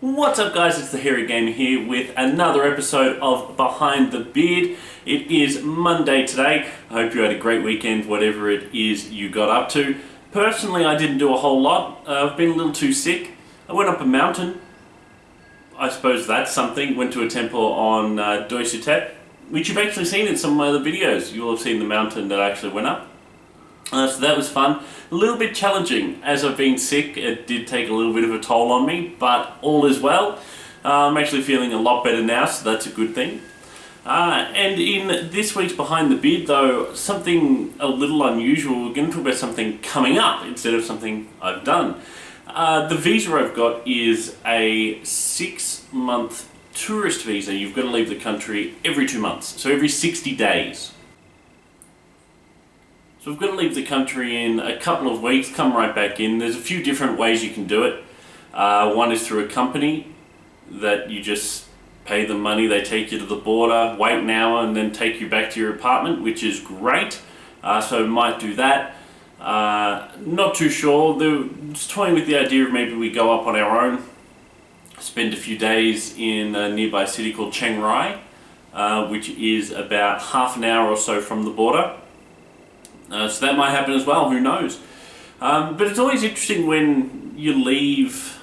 What's up guys, it's the Hairy Gamer here with another episode of Behind the Beard. It is Monday today. I hope you had a great weekend, whatever it is you got up to. Personally, I didn't do a whole lot. I've been a little too sick. I went up a mountain. I suppose that's something. Went to a temple on Doi Suthep, which you've actually seen in some of my other videos. You'll have seen the mountain that I actually went up. So that was fun. A little bit challenging as I've been sick. It did take a little bit of a toll on me, but all is well. I'm actually feeling a lot better now, so that's a good thing. And in this week's Behind the Beard though, something a little unusual. We're going to talk about something coming up instead of something I've done. The visa I've got is a 6-month tourist visa. You've got to leave the country every 2 months, so every 60 days. So we've got to leave the country in a couple of weeks, come right back in. There's a few different ways you can do it. One is through a company that you just pay them money, they take you to the border, wait an hour and then take you back to your apartment, which is great. So might do that. Not too sure. Just toying with the idea of maybe we go up on our own, spend a few days in a nearby city called Chiang Rai, which is about half an hour or so from the border. So that might happen as well, who knows. But it's always interesting when you leave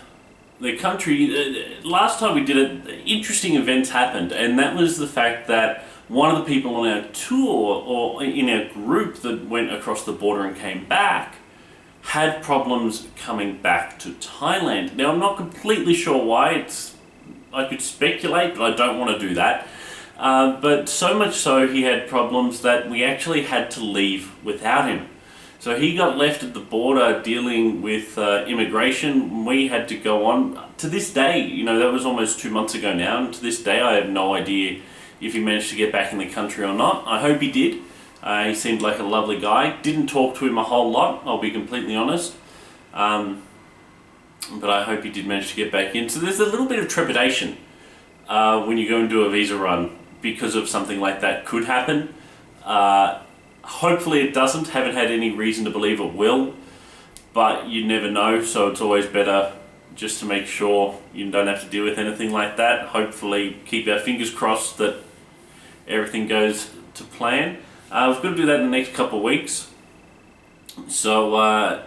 the country. Last time we did it, interesting events happened, and that was the fact that one of the people on our tour, or in our group that went across the border and came back, had problems coming back to Thailand. Now I'm not completely sure why. I could speculate, but I don't want to do that. But so much so he had problems that we actually had to leave without him. So he got left at the border dealing with immigration. We had to go on. To this day, that was almost 2 months ago now, and to this day I have no idea if he managed to get back in the country or not. I hope he did. He seemed like a lovely guy. Didn't talk to him a whole lot, I'll be completely honest. But I hope he did manage to get back in. So there's a little bit of trepidation when you go and do a visa run, because of something like that could happen. Hopefully it doesn't. Haven't had any reason to believe it will, but you never know, so it's always better just to make sure you don't have to deal with anything like that. Hopefully keep our fingers crossed that everything goes to plan. We've got to do that in the next couple of weeks, so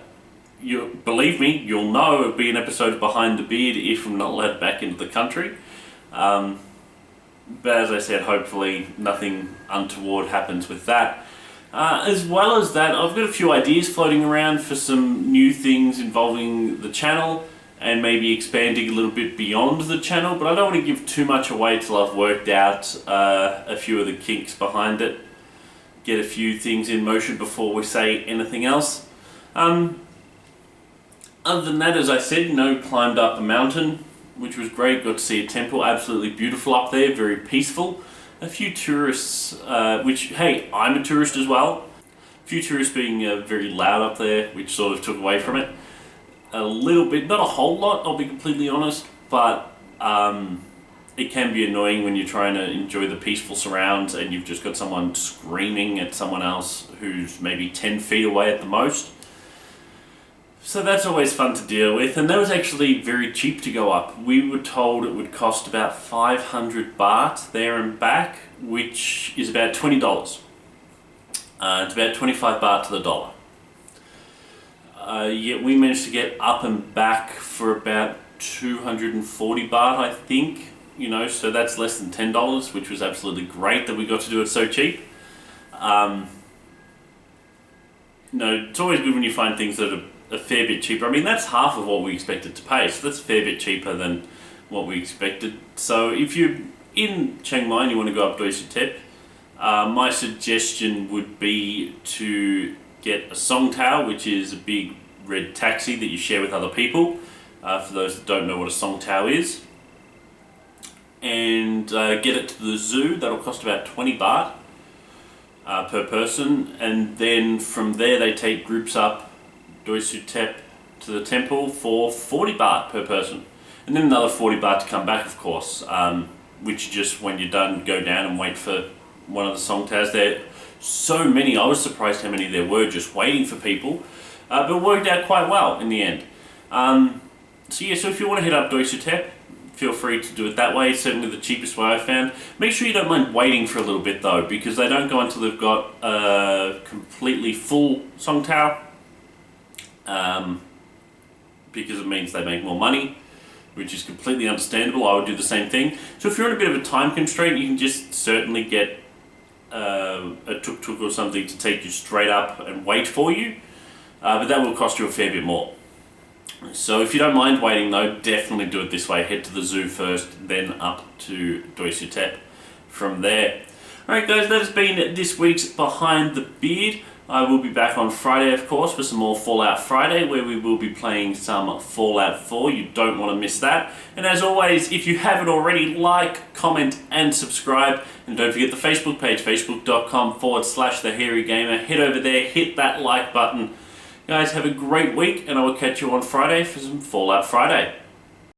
you believe me, you'll know it'll be an episode of Behind the Beard if I'm not allowed back into the country. But as I said, hopefully nothing untoward happens with that. As well as that, I've got a few ideas floating around for some new things involving the channel and maybe expanding a little bit beyond the channel, but I don't want to give too much away till I've worked out a few of the kinks behind it, get a few things in motion before we say anything else. Other than that, as I said, climbed up a mountain, which was great. Got to see a temple, absolutely beautiful up there, very peaceful. A few tourists, which, hey, I'm a tourist as well. A few tourists being very loud up there, which sort of took away from it. A little bit, not a whole lot, I'll be completely honest, but it can be annoying when you're trying to enjoy the peaceful surrounds and you've just got someone screaming at someone else who's maybe 10 feet away at the most. So that's always fun to deal with, and that was actually very cheap to go up. We were told it would cost about 500 baht there and back, which is about $20. It's about 25 baht to the dollar. Yet we managed to get up and back for about 240 baht, I think. So that's less than $10, which was absolutely great that we got to do it so cheap. It's always good when you find things that are a fair bit cheaper. I mean, that's half of what we expected to pay, so that's a fair bit cheaper than what we expected. So if you're in Chiang Mai and you want to go up Doi Suthep, my suggestion would be to get a songthaew, which is a big red taxi that you share with other people, for those that don't know what a songthaew is, and get it to the zoo. That'll cost about 20 baht per person, and then from there they take groups up Doi Suthep to the temple for 40 baht per person, and then another 40 baht to come back, of course, which just when you're done go down and wait for one of the songthaews. There are so many, I was surprised how many there were just waiting for people, but it worked out quite well in the end. So if you want to head up Doi Suthep, feel free to do it that way. Certainly the cheapest way I found. Make sure you don't mind waiting for a little bit though, because they don't go until they've got a completely full Song Tower, because it means they make more money, which is completely understandable. I would do the same thing. So if you're in a bit of a time constraint, you can just certainly get a tuk-tuk or something to take you straight up and wait for you, but that will cost you a fair bit more. So if you don't mind waiting though, definitely do it this way. Head to the zoo first, then up to Doi Suthep from there. Alright guys, that has been this week's Behind the Beard. I will be back on Friday, of course, for some more Fallout Friday, where we will be playing some Fallout 4. You don't want to miss that. And as always, if you haven't already, like, comment, and subscribe. And don't forget the Facebook page, facebook.com/TheHairyGamer. Head over there, hit that like button. Guys, have a great week, and I will catch you on Friday for some Fallout Friday.